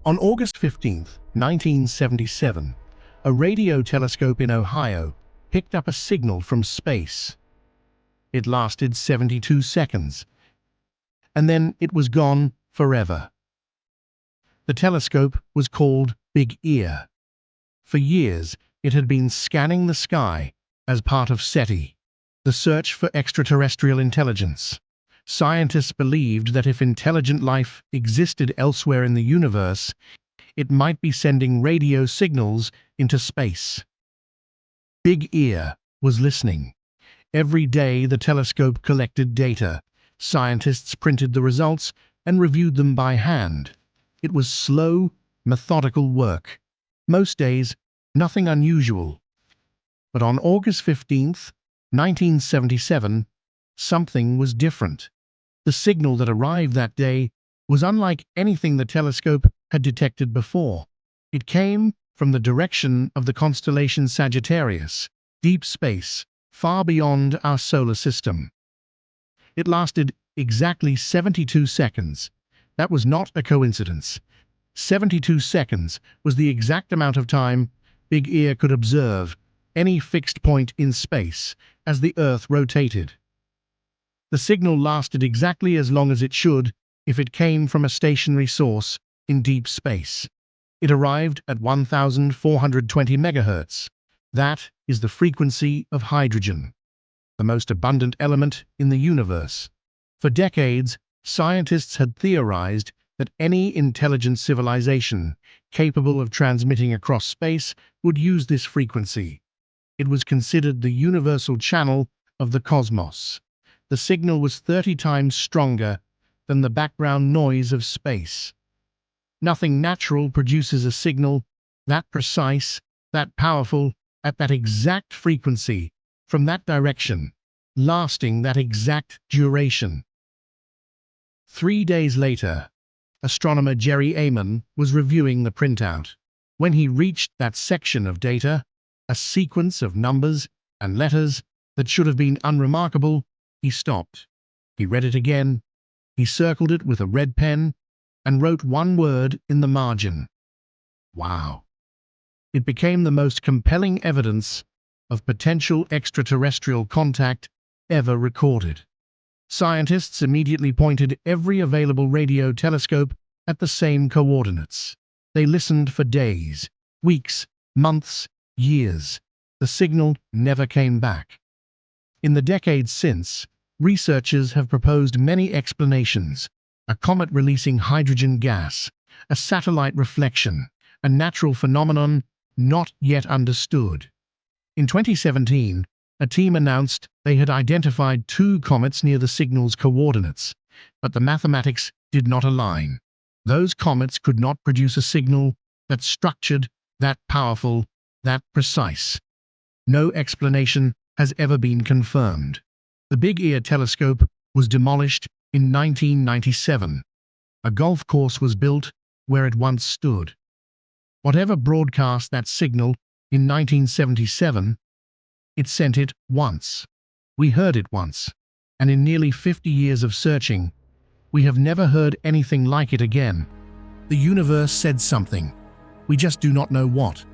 On August 15, 1977, a radio telescope in Ohio picked up a signal from space. It lasted 72 seconds, and then it was gone forever. The telescope was called Big Ear. For years, it had been scanning the sky as part of SETI, the search for extraterrestrial intelligence. Scientists believed that if intelligent life existed elsewhere in the universe, it might be sending radio signals into space. Big Ear was listening. Every day the telescope collected data. Scientists printed the results and reviewed them by hand. It was slow, methodical work. Most days, nothing unusual. But on August 15, 1977, something was different. The signal that arrived that day was unlike anything the telescope had detected before. It came from the direction of the constellation Sagittarius, deep space, far beyond our solar system. It lasted exactly 72 seconds. That was not a coincidence. 72 seconds was the exact amount of time Big Ear could observe any fixed point in space as the Earth rotated. The signal lasted exactly as long as it should if it came from a stationary source in deep space. It arrived at 1,420 megahertz. That is the frequency of hydrogen, the most abundant element in the universe. For decades, scientists had theorized that any intelligent civilization capable of transmitting across space would use this frequency. It was considered the universal channel of the cosmos. The signal was 30 times stronger than the background noise of space. Nothing natural produces a signal that precise, that powerful, at that exact frequency, from that direction, lasting that exact duration. 3 days later, astronomer Jerry Amon was reviewing the printout. When he reached that section of data, a sequence of numbers and letters that should have been unremarkable, he stopped. He read it again. He circled it with a red pen and wrote one word in the margin. Wow. It became the most compelling evidence of potential extraterrestrial contact ever recorded. Scientists immediately pointed every available radio telescope at the same coordinates. They listened for days, weeks, months, years. The signal never came back. In the decades since, researchers have proposed many explanations: a comet releasing hydrogen gas, a satellite reflection, a natural phenomenon not yet understood. In 2017, a team announced they had identified 2 comets near the signal's coordinates, but the mathematics did not align. Those comets could not produce a signal that structured, that powerful, that precise. No explanation has ever been confirmed. The Big Ear telescope was demolished in 1997. A golf course was built where it once stood. Whatever broadcast that signal in 1977, it sent it once. We heard it once, and in nearly 50 years of searching, we have never heard anything like it again. The universe said something. We just do not know what.